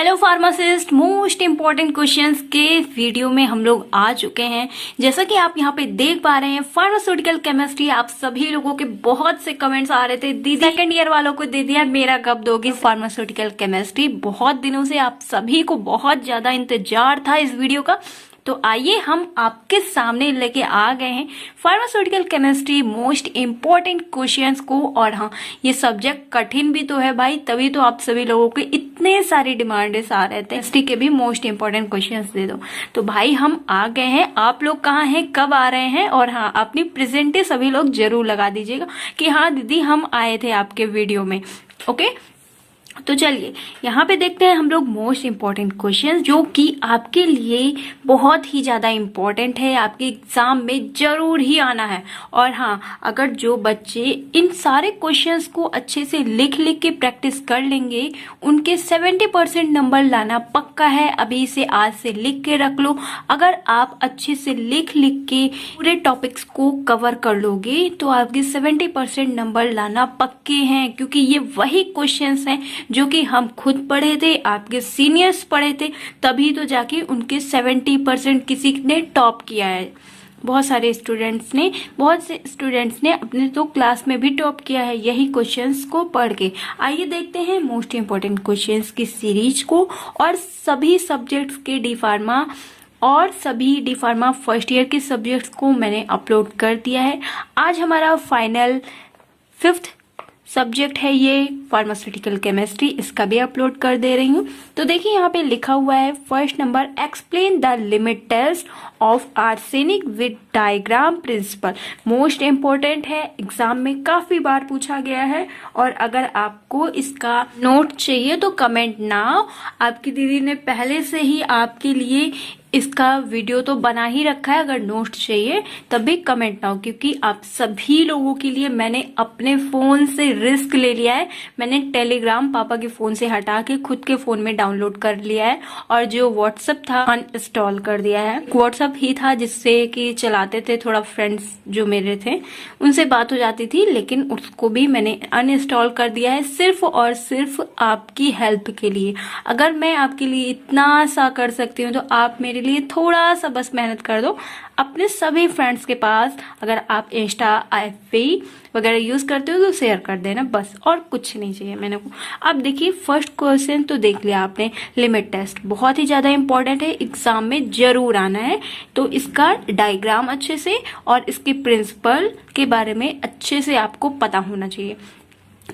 Hello pharmacist, most important questions के video में हम लोग आ चुके हैं। जैसा कि आप यहाँ पे देख पा रहे हैं, फार्मास्यूटिकल केमिस्ट्री, आप सभी लोगों के बहुत से कमेंट्स आ रहे थे, दीदी सेकंड ईयर वालों को दे दिया, मेरा कब दोगी फार्मास्यूटिकल केमिस्ट्री। बहुत दिनों से आप सभी को बहुत ज्यादा इंतजार था इस वीडियो का, तो आइए हम आपके सामने लेके आ गए हैं pharmaceutical chemistry most important questions को। और हाँ, ये सब्जेक्ट कठिन भी तो है भाई, तभी तो आप सभी लोगों के इतने सारे डिमांड्स आ रहे थे केमिस्ट्री के भी मोस्ट इम्पॉर्टेंट क्वेश्चंस दे दो। तो भाई हम आ गए हैं, आप लोग कहाँ हैं, कब आ रहे हैं, और हाँ अपनी प्रेजेंटे सभी लोग जरूर लगा दीजिएगा कि हाँ दीदी हम आए थे आपके वीडियो में। ओके, तो चलिए यहाँ पे देखते हैं हम लोग मोस्ट इम्पॉर्टेंट क्वेश्चन जो कि आपके लिए बहुत ही ज्यादा इम्पोर्टेंट है, आपके एग्जाम में जरूर ही आना है। और हाँ, अगर जो बच्चे इन सारे क्वेश्चंस को अच्छे से लिख लिख के प्रैक्टिस कर लेंगे, उनके 70% नंबर लाना पक्का है। अभी से आज से लिख के रख लो। अगर आप अच्छे से लिख लिख के पूरे टॉपिक्स को कवर कर लोगे तो आपके 70% नंबर लाना पक्के हैं, क्योंकि ये वही क्वेश्चंस हैं जो कि हम खुद पढ़े थे, आपके सीनियर्स पढ़े थे, तभी तो जाके उनके 70% किसी ने टॉप किया है। बहुत से स्टूडेंट्स ने अपने तो क्लास में भी टॉप किया है यही क्वेश्चंस को पढ़ के। आइए देखते हैं मोस्ट इम्पोर्टेंट क्वेश्चंस की सीरीज को, और सभी सब्जेक्ट्स के डी फार्मा और सभी डी फार्मा फर्स्ट ईयर के सब्जेक्ट्स को मैंने अपलोड कर दिया है। आज हमारा फाइनल 5th सब्जेक्ट है ये फार्मास्यूटिकल केमिस्ट्री, इसका भी अपलोड कर दे रही हूँ। तो देखिए यहाँ पे लिखा हुआ है first number, explain the limit test of arsenic with diagram principle. Most important है, एग्जाम में काफी बार पूछा गया है। और अगर आपको इसका नोट चाहिए तो कमेंट नाउ, आपकी दीदी ने पहले से ही आपके लिए इसका वीडियो तो बना ही रखा है। अगर नोट चाहिए तब भी कमेंट ना हो, क्योंकि आप सभी लोगों के लिए मैंने अपने फोन से रिस्क ले लिया है। मैंने टेलीग्राम पापा के फोन से हटा के खुद के फोन में डाउनलोड कर लिया है, और जो व्हाट्सएप था अनइंस्टॉल कर दिया है। व्हाट्सएप ही था जिससे कि चलाते थे, थोड़ा फ्रेंड्स जो मेरे थे उनसे बात हो जाती थी, लेकिन उसको भी मैंने अनइंस्टॉल कर दिया है, सिर्फ और सिर्फ आपकी हेल्प के लिए। अगर मैं आपके लिए इतना सा कर सकती हूँ तो आप मेरे लिए थोड़ा सा बस मेहनत कर दो। अपने सभी फ्रेंड्स के पास अगर आप इंस्टा एफबी वगैरह यूज करते हो तो शेयर कर देना, बस, और कुछ नहीं चाहिए मैंने को। अब देखिए फर्स्ट क्वेश्चन तो देख लिया आपने, लिमिट टेस्ट बहुत ही ज्यादा इंपॉर्टेंट है, एग्जाम में जरूर आना है। तो इसका डायग्राम अच्छे से और इसके प्रिंसिपल के बारे में अच्छे से आपको पता होना चाहिए।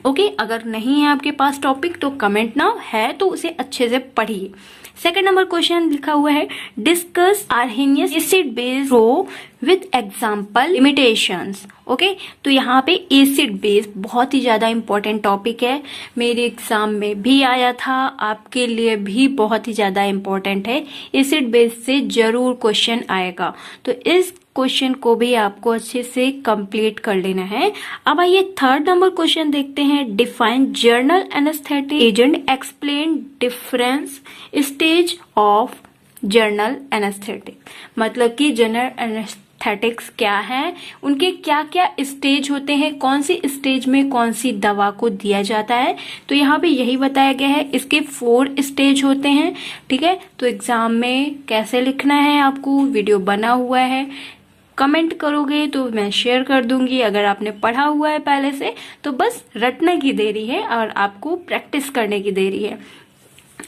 ओके, अगर नहीं है आपके पास टॉपिक तो कमेंट ना, है तो उसे अच्छे से पढ़िए। सेकंड नंबर क्वेश्चन लिखा हुआ है, डिस्कस आर्हेनियस एसिड बेस रो विद एग्जाम्पल लिमिटेशंस। ओके, तो यहाँ पे एसिड बेस बहुत ही ज्यादा इंपॉर्टेंट टॉपिक है, मेरे एग्जाम में भी आया था, आपके लिए भी बहुत ही ज्यादा इंपॉर्टेंट है। एसिड बेस से जरूर क्वेश्चन आएगा, तो इस क्वेश्चन को भी आपको अच्छे से कंप्लीट कर लेना है। अब आइए थर्ड नंबर क्वेश्चन देखते हैं, define journal anaesthetic agent, explain difference stage of journal anaesthetic. मतलब कि जनरल एनेस्थेटिक्स क्या है, उनके क्या क्या स्टेज होते हैं, कौन सी स्टेज में कौन सी दवा को दिया जाता है। तो यहाँ पे यही बताया गया है, इसके 4 स्टेज होते हैं। ठीक है, तो एग्जाम में कैसे लिखना है आपको वीडियो बना हुआ है, कमेंट करोगे तो मैं शेयर कर दूंगी। अगर आपने पढ़ा हुआ है पहले से तो बस रटने की देरी है और आपको प्रैक्टिस करने की देरी है।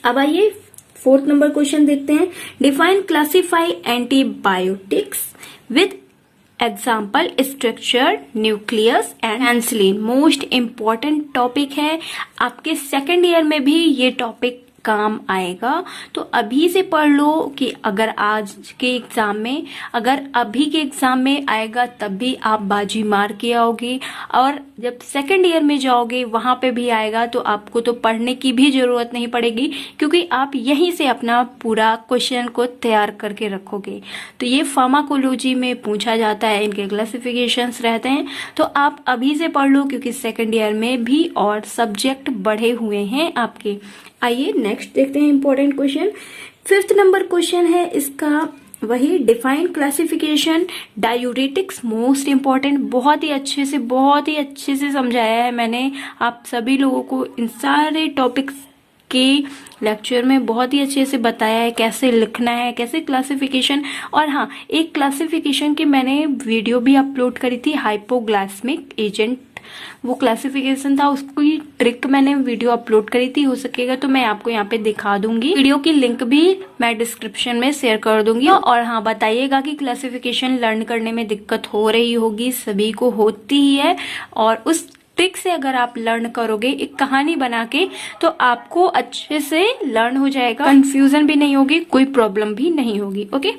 अब आइए 4th नंबर क्वेश्चन देखते हैं, define classify antibiotics with example structure nucleus and penicillin. Most important topic है, आपके सेकेंड ईयर में भी ये टॉपिक काम आएगा। तो अभी से पढ़ लो कि अगर आज के एग्जाम में, अगर अभी के एग्जाम में आएगा तब भी आप बाजी मार के आओगे, और जब सेकंड ईयर में जाओगे वहां पे भी आएगा तो आपको तो पढ़ने की भी जरूरत नहीं पड़ेगी, क्योंकि आप यहीं से अपना पूरा क्वेश्चन को तैयार करके रखोगे। तो ये फार्माकोलॉजी में पूछा जाता है, इनके क्लासिफिकेशंस रहते हैं, तो आप अभी से पढ़ लो, क्योंकि सेकंड ईयर में भी और सब्जेक्ट बढ़े हुए हैं आपके। आइए नेक्स्ट देखते हैं important question. 5th number question है इसका, वही define classification diuretics. Most important, बहुत ही अच्छे से समझाया है मैंने आप सभी लोगों को इन सारे टॉपिक्स के लेक्चर में बहुत ही अच्छे से बताया है कैसे लिखना है, कैसे क्लासिफिकेशन। और हाँ, एक क्लासिफिकेशन की मैंने वीडियो भी अपलोड करी थी, हाइपोग्लाइसेमिक एजेंट, वो क्लासिफिकेशन था, उसकी ट्रिक मैंने वीडियो अपलोड करी थी। हो सकेगा तो मैं आपको यहाँ पे दिखा दूंगी, वीडियो की लिंक भी मैं डिस्क्रिप्शन में शेयर कर दूंगी। और हाँ, बताइएगा कि क्लासिफिकेशन लर्न करने में दिक्कत हो रही होगी, सभी को होती ही है, और उस ट्रिक से अगर आप लर्न करोगे एक कहानी बना के तो आपको अच्छे से लर्न हो जाएगा, कंफ्यूजन भी नहीं होगी, कोई प्रॉब्लम भी नहीं होगी। ओके,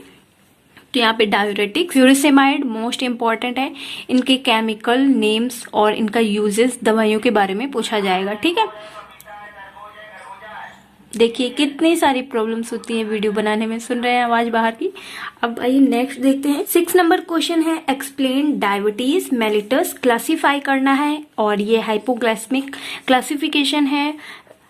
तो यहाँ पे डायूरेटिक, फ्यूरिसेमाइड मोस्ट इंपॉर्टेंट है, इनके केमिकल नेम्स और इनका यूजेस दवाइयों के बारे में पूछा जाएगा। ठीक है, देखिए कितनी सारी प्रॉब्लम्स होती है वीडियो बनाने में, सुन रहे हैं आवाज बाहर की। अब आइए नेक्स्ट देखते हैं। 6 नंबर क्वेश्चन है, एक्सप्लेन डायबिटीज मेलिटस, क्लासिफाई करना है, और ये हाइपोग्लाइसेमिक क्लासिफिकेशन है,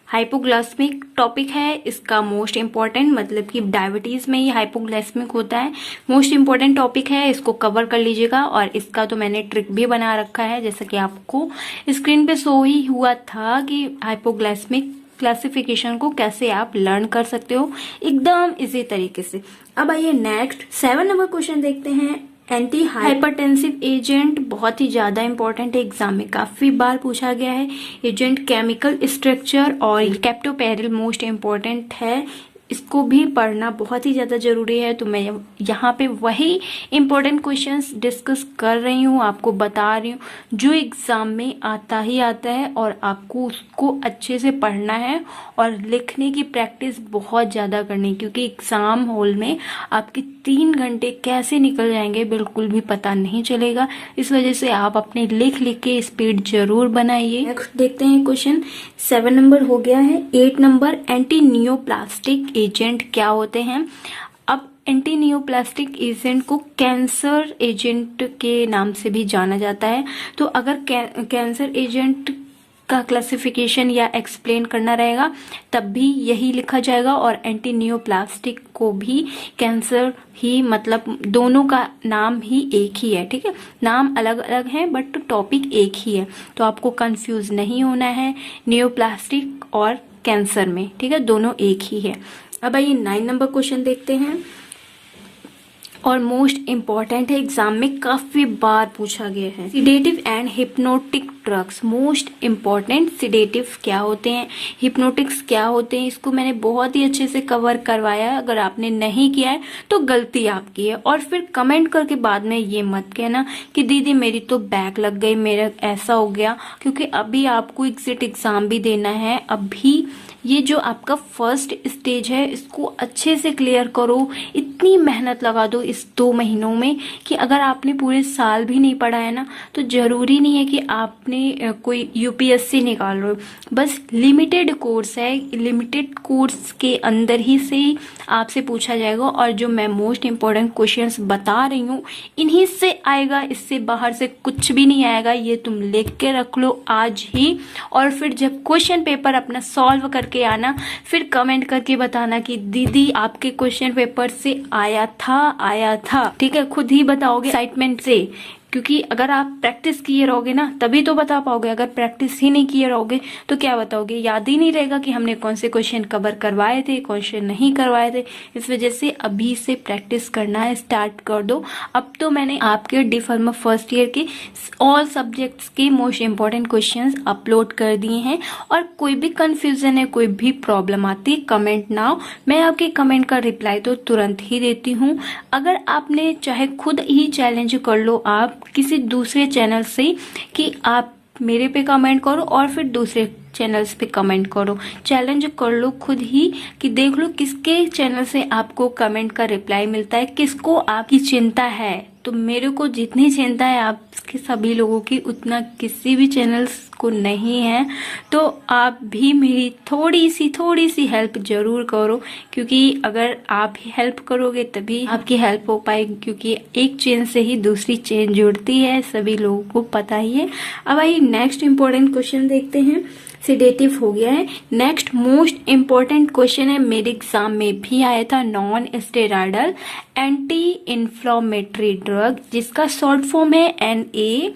हाइपोग्लाइसेमिक टॉपिक है इसका मोस्ट इंपॉर्टेंट, मतलब कि डायबिटीज में ये हाइपोग्लाइसेमिक होता है, मोस्ट इंपॉर्टेंट टॉपिक है, इसको कवर कर लीजिएगा। और इसका तो मैंने ट्रिक भी बना रखा है, जैसा कि आपको स्क्रीन पे शो ही हुआ था कि हाइपोग्लाइसेमिक क्लासिफिकेशन को कैसे आप लर्न कर सकते हो एकदम इजी तरीके से। अब आइए नेक्स्ट 7 नंबर क्वेश्चन देखते हैं। एंटी हाइपरटेंसिव एजेंट बहुत ही ज्यादा इंपॉर्टेंट है, एग्जाम में काफी बार पूछा गया है। एजेंट केमिकल स्ट्रक्चर और कैप्टोपेरिल मोस्ट इंपॉर्टेंट है, इसको भी पढ़ना बहुत ही ज्यादा जरूरी है। तो मैं यहाँ पे वही इंपॉर्टेंट क्वेश्चंस डिस्कस कर रही हूँ, आपको बता रही हूँ जो एग्जाम में आता ही आता है, और आपको उसको अच्छे से पढ़ना है और लिखने की प्रैक्टिस बहुत ज्यादा करनी है, क्योंकि एग्जाम हॉल में आपके 3 घंटे कैसे निकल जाएंगे बिल्कुल भी पता नहीं चलेगा। इस वजह से आप अपने लिख के स्पीड जरूर बनाइए। नेक्स्ट देखते हैं क्वेश्चन 7 नंबर हो गया है। 8 नंबर, एंटी नियोप्लास्टिक एजेंट क्या होते हैं। अब एंटी नियोप्लास्टिक एजेंट को कैंसर एजेंट के नाम से भी जाना जाता है। तो अगर कैंसर एजेंट का क्लासिफिकेशन या एक्सप्लेन करना रहेगा तब भी यही लिखा जाएगा, और एंटी नियोप्लास्टिक को भी कैंसर ही, मतलब दोनों का नाम ही एक ही है। ठीक है, नाम अलग अलग है बट टॉपिक एक ही है, तो आपको कंफ्यूज नहीं होना है नियोप्लास्टिक और कैंसर में। ठीक है, दोनों एक ही है। अब आइए 9 नंबर क्वेश्चन देखते हैं, और मोस्ट इम्पॉर्टेंट है, एग्जाम में काफी बार पूछा गया है। Sedative and hypnotic drugs most important. Sedative क्या होते हैं, हिप्नोटिक्स क्या होते हैं, इसको मैंने बहुत ही अच्छे से कवर करवाया है। अगर आपने नहीं किया है तो गलती आपकी है, और फिर कमेंट करके बाद में ये मत कहना कि दीदी मेरी तो बैक लग गई, मेरा ऐसा हो गया, क्योंकि अभी आपको एग्जिट एग्जाम भी देना है। अभी ये जो आपका फर्स्ट स्टेज है इसको अच्छे से क्लियर करो, इतनी मेहनत लगा दो इस 2 महीनों में कि अगर आपने पूरे साल भी नहीं पढ़ा है ना तो जरूरी नहीं है कि आपने कोई यूपीएससी निकाल लो, बस लिमिटेड कोर्स है, लिमिटेड कोर्स के अंदर ही से आपसे पूछा जाएगा, और जो मैं मोस्ट इम्पोर्टेंट क्वेश्चंस बता रही हूँ इन्हीं से आएगा, इससे बाहर से कुछ भी नहीं आएगा। ये तुम लिख के रख लो आज ही, और फिर जब क्वेश्चन पेपर अपना सॉल्व करके आना फिर कमेंट करके बताना कि दीदी आपके क्वेश्चन पेपर से आया था। ठीक है, खुद ही बताओगे एक्साइटमेंट से, क्योंकि अगर आप प्रैक्टिस किए रहोगे ना तभी तो बता पाओगे, अगर प्रैक्टिस ही नहीं किए रहोगे तो क्या बताओगे, याद ही नहीं रहेगा कि हमने कौन से क्वेश्चन कवर करवाए थे, कौन से नहीं करवाए थे। इस वजह से अभी से प्रैक्टिस करना स्टार्ट कर दो। अब तो मैंने आपके डी फार्मा फर्स्ट ईयर के ऑल सब्जेक्ट्स के मोस्ट इंपॉर्टेंट क्वेश्चंस अपलोड कर दिए हैं, और कोई भी कंफ्यूजन है, कोई भी प्रॉब्लम आती है, कमेंट नाउ, मैं आपके कमेंट का रिप्लाई तो तुरंत ही देती हूँ। अगर आपने चाहे खुद ही चैलेंज कर लो आप किसी दूसरे चैनल से कि आप मेरे पे कमेंट करो और फिर दूसरे चैनल्स पे कमेंट करो, चैलेंज कर लो खुद ही कि देख लो किसके चैनल से आपको कमेंट का रिप्लाई मिलता है, किसको आपकी चिंता है। तो मेरे को जितनी चिंता है आपके सभी लोगों की उतना किसी भी चैनल्स को नहीं है। तो आप भी मेरी थोड़ी सी हेल्प जरूर करो, क्योंकि अगर आप ही हेल्प करोगे तभी आपकी हेल्प हो पाएगी, क्योंकि एक चेन से ही दूसरी चेन जुड़ती है, सभी लोगों को पता ही है। अब आइए नेक्स्ट इंपॉर्टेंट क्वेश्चन देखते हैं। सिडेटिव हो गया है। नेक्स्ट मोस्ट इम्पॉर्टेंट क्वेश्चन है, मेरे एग्जाम में भी आया था, non steroidal anti inflammatory drug, जिसका शॉर्ट फॉर्म है NA।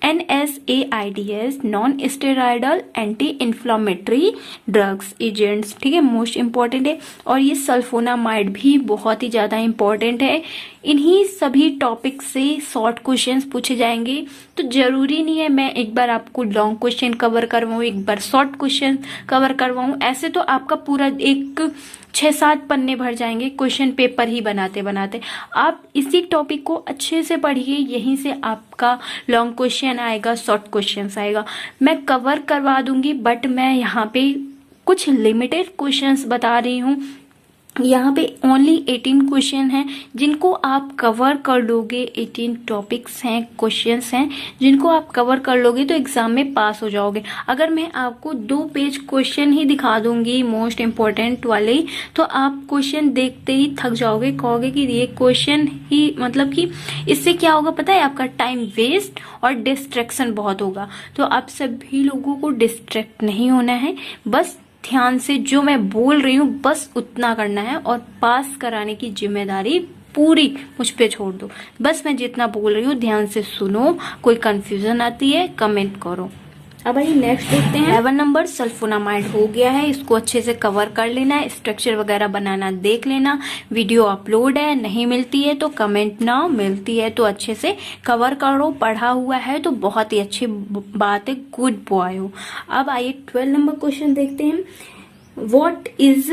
NSAIDs, non steroidal anti inflammatory drugs agents, ठीक है, मोस्ट इंपॉर्टेंट है। और ये सल्फोनामाइड भी बहुत ही ज्यादा इंपॉर्टेंट है। इन्हीं सभी टॉपिक से शॉर्ट क्वेश्चंस पूछे जाएंगे, तो जरूरी नहीं है मैं एक बार आपको लॉन्ग क्वेश्चन कवर करवाऊं, एक बार शॉर्ट क्वेश्चन कवर करवाऊं। ऐसे तो आपका पूरा एक 6-7 पन्ने भर जाएंगे क्वेश्चन पेपर ही बनाते बनाते। आप इसी टॉपिक को अच्छे से पढ़िए, यहीं से आपका लॉन्ग क्वेश्चन आएगा, शॉर्ट क्वेश्चन आएगा। मैं कवर करवा दूंगी, बट मैं यहाँ पे कुछ लिमिटेड क्वेश्चंस बता रही हूँ। यहाँ पे ओनली 18 क्वेश्चन हैं जिनको आप कवर कर लोगे। 18 टॉपिक्स हैं, क्वेश्चंस हैं जिनको आप कवर कर लोगे तो एग्जाम में पास हो जाओगे। अगर मैं आपको 2 पेज क्वेश्चन ही दिखा दूंगी मोस्ट इम्पोर्टेंट वाले, तो आप क्वेश्चन देखते ही थक जाओगे, कहोगे कि ये क्वेश्चन ही, मतलब कि इससे क्या होगा पता है, आपका टाइम वेस्ट और डिस्ट्रैक्शन बहुत होगा। तो आप सभी लोगों को डिस्ट्रैक्ट नहीं होना है, बस ध्यान से जो मैं बोल रही हूँ बस उतना करना है, और पास कराने की जिम्मेदारी पूरी मुझ पे छोड़ दो। बस मैं जितना बोल रही हूँ ध्यान से सुनो, कोई कंफ्यूजन आती है कमेंट करो। अब आइए नेक्स्ट देखते हैं। 11 नंबर सल्फोनामाइड हो गया है, इसको अच्छे से कवर कर लेना है, स्ट्रक्चर वगैरह बनाना देख लेना। वीडियो अपलोड है, नहीं मिलती है तो कमेंट ना, मिलती है तो अच्छे से कवर करो। पढ़ा हुआ है तो बहुत ही अच्छी बात है, गुड बॉय हो। अब आइए 12 नंबर क्वेश्चन देखते हैं। व्हाट इज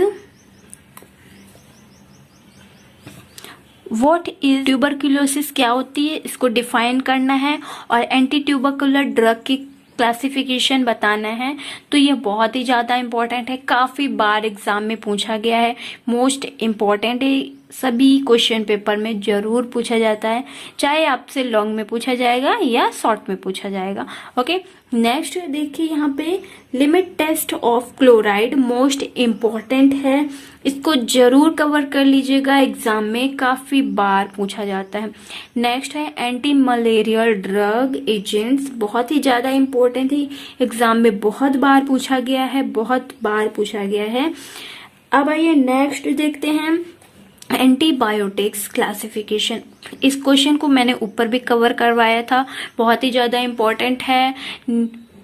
ट्यूबरक्यूलोसिस, क्या होती है, इसको डिफाइन करना है, और एंटी ट्यूबरकुलर ड्रग की क्लासिफिकेशन बताना है। तो ये बहुत ही ज्यादा इंपॉर्टेंट है, काफी बार एग्जाम में पूछा गया है, मोस्ट इम्पॉर्टेंट है, सभी क्वेश्चन पेपर में जरूर पूछा जाता है, चाहे आपसे लॉन्ग में पूछा जाएगा या शॉर्ट में पूछा जाएगा। ओके, नेक्स्ट देखिए यहाँ पे limit test of chloride, most important है, इसको जरूर कवर कर लीजिएगा, एग्जाम में काफी बार पूछा जाता है। नेक्स्ट है एंटी मलेरियल ड्रग एजेंट्स, बहुत ही ज्यादा इंपॉर्टेंट है, एग्जाम में बहुत बार पूछा गया है, बहुत बार पूछा गया है। अब आइए नेक्स्ट देखते हैं एंटीबायोटिक्स क्लासिफिकेशन। इस क्वेश्चन को मैंने ऊपर भी कवर करवाया था, बहुत ही ज्यादा इंपॉर्टेंट है।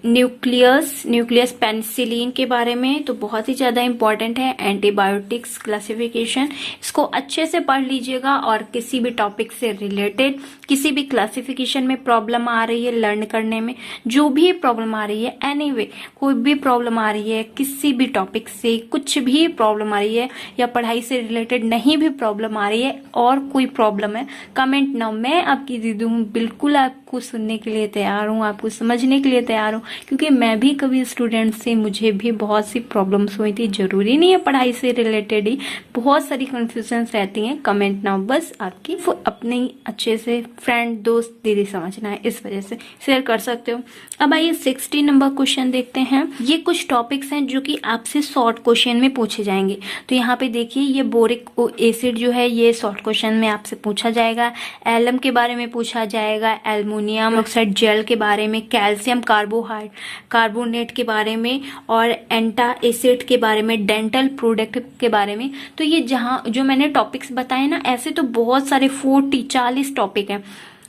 न्यूक्लियस पेनिसिलिन के बारे में, तो बहुत ही ज्यादा इंपॉर्टेंट है एंटीबायोटिक्स क्लासिफिकेशन। इसको अच्छे से पढ़ लीजिएगा, और किसी भी टॉपिक से रिलेटेड किसी भी क्लासिफिकेशन में प्रॉब्लम आ रही है, लर्न करने में जो भी प्रॉब्लम आ रही है, एनीवे कोई भी प्रॉब्लम आ रही है, किसी भी टॉपिक से कुछ भी प्रॉब्लम आ रही है, या पढ़ाई से रिलेटेड नहीं भी प्रॉब्लम आ रही है और कोई प्रॉब्लम है, कमेंट नाउ, मैं आपकी दीदी हूँ, बिल्कुल आपको सुनने के लिए तैयार हूँ, आपको समझने के लिए तैयार हूँ, क्योंकि मैं भी कभी स्टूडेंट से, मुझे भी बहुत सी प्रॉब्लम्स हुई थी, जरूरी नहीं है पढ़ाई से रिलेटेड ही, बहुत सारी कंफ्यूजन्स रहती हैं। कमेंट नाउ, बस आपकी अपने अच्छे से फ्रेंड दोस्त दीदी समझना है, इस वजह से शेयर कर सकते हो। अब आइए 16 नंबर क्वेश्चन देखते हैं। ये कुछ टॉपिक्स हैं जो कि आपसे शॉर्ट क्वेश्चन में पूछे जाएंगे। तो यहाँ पे देखिए, ये बोरिक एसिड जो है ये शॉर्ट क्वेश्चन में आपसे पूछा जाएगा, एलम के बारे में पूछा जाएगा, एल्युमिनियम ऑक्साइड जेल के बारे में, कैल्शियम कार्बोनेट के बारे में, और एंटा एसिड के बारे में, डेंटल प्रोडक्ट के बारे में। तो ये जो मैंने टॉपिक्स बताए ना, ऐसे तो बहुत सारे 40-40 टॉपिक हैं,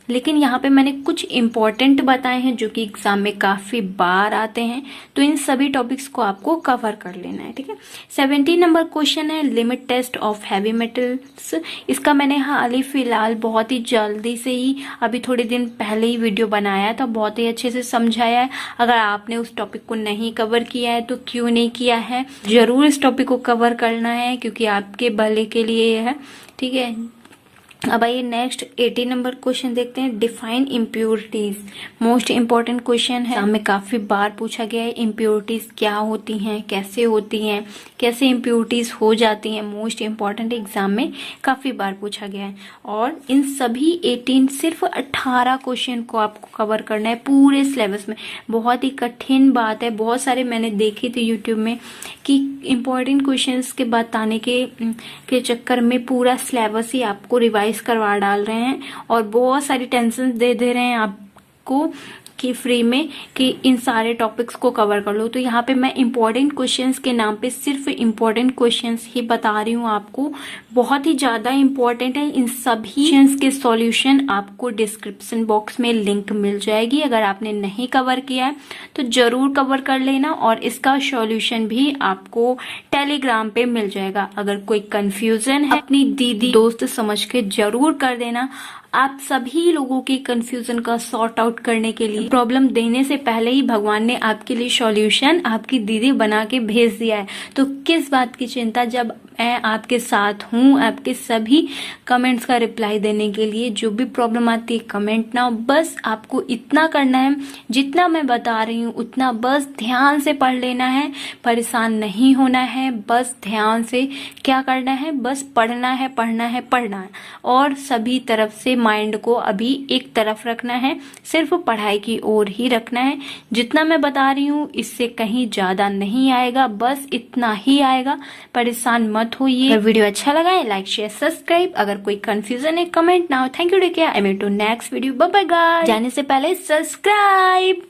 लेकिन यहाँ पे मैंने कुछ इंपॉर्टेंट बताए हैं जो कि एग्जाम में काफी बार आते हैं। तो इन सभी टॉपिक्स को आपको कवर कर लेना है, ठीक है। 17 नंबर क्वेश्चन है limit test of heavy metals. इसका मैंने हाल ही फिलहाल बहुत ही जल्दी से ही, अभी थोड़े दिन पहले ही वीडियो बनाया था, बहुत ही अच्छे से समझाया है। अगर आपने उस टॉपिक को नहीं कवर किया है तो क्यों नहीं किया है, जरूर इस टॉपिक को कवर करना है, क्योंकि आपके भले के लिए है, ठीक है। अब आइए नेक्स्ट 18 नंबर क्वेश्चन देखते हैं। Define impurities, most important question है, हमें काफी बार पूछा गया है। इम्प्योरिटीज क्या होती हैं, कैसे होती हैं, कैसे इम्प्योरिटीज हो जाती हैं, मोस्ट इम्पोर्टेंट एग्जाम में काफी बार पूछा गया है। और इन सभी 18 सिर्फ 18 क्वेश्चन को आपको कवर करना है पूरे सिलेबस में। बहुत ही कठिन बात है, बहुत सारे मैंने देखे थे यूट्यूब में कि इम्पोर्टेंट क्वेश्चंस के बताने के चक्कर में पूरा सिलेबस ही आपको रिवाइज करवा डाल रहे हैं, और बहुत सारी टेंशन दे रहे हैं आपको कि फ्री में कि इन सारे टॉपिक्स को कवर कर लो। तो यहाँ पे मैं इम्पोर्टेंट क्वेश्चंस के नाम पे सिर्फ इम्पोर्टेंट क्वेश्चंस ही बता रही हूँ आपको। बहुत ही ज़्यादा इम्पोर्टेंट है। इन सभी क्वेश्चंस के सॉल्यूशन आपको डिस्क्रिप्शन बॉक्स में लिंक मिल जाएगी। अगर आपने नहीं कवर किया है तो ज़रूर कवर कर लेना, और इसका सॉल्यूशन भी आपको टेलीग्राम पे मिल जाएगा। अगर कोई कंफ्यूजन है अपनी दीदी दोस्त समझ के जरूर कर देना। आप सभी लोगों के कंफ्यूजन का सॉर्ट आउट करने के लिए प्रॉब्लम देने से पहले ही भगवान ने आपके लिए सॉल्यूशन आपकी दीदी बना के भेज दिया है। तो किस बात की चिंता, जब मैं आपके साथ हूँ आपके सभी कमेंट्स का रिप्लाई देने के लिए। जो भी प्रॉब्लम आती है कमेंट ना, बस आपको इतना करना है, जितना मैं बता रही हूँ उतना बस ध्यान से पढ़ लेना है, परेशान नहीं होना है। बस ध्यान से क्या करना है, बस पढ़ना है पढ़ना है पढ़ना है, और सभी तरफ से माइंड को अभी एक तरफ रखना है, सिर्फ पढ़ाई की ओर ही रखना है। जितना मैं बता रही हूँ इससे कहीं ज्यादा नहीं आएगा, बस इतना ही आएगा। परेशान मत होइए। अगर वीडियो अच्छा लगा है लाइक शेयर सब्सक्राइब। अगर कोई कंफ्यूजन है comment now. Thank you, take care, I meet to next video. Bye bye guys. जाने से पहले सब्सक्राइब।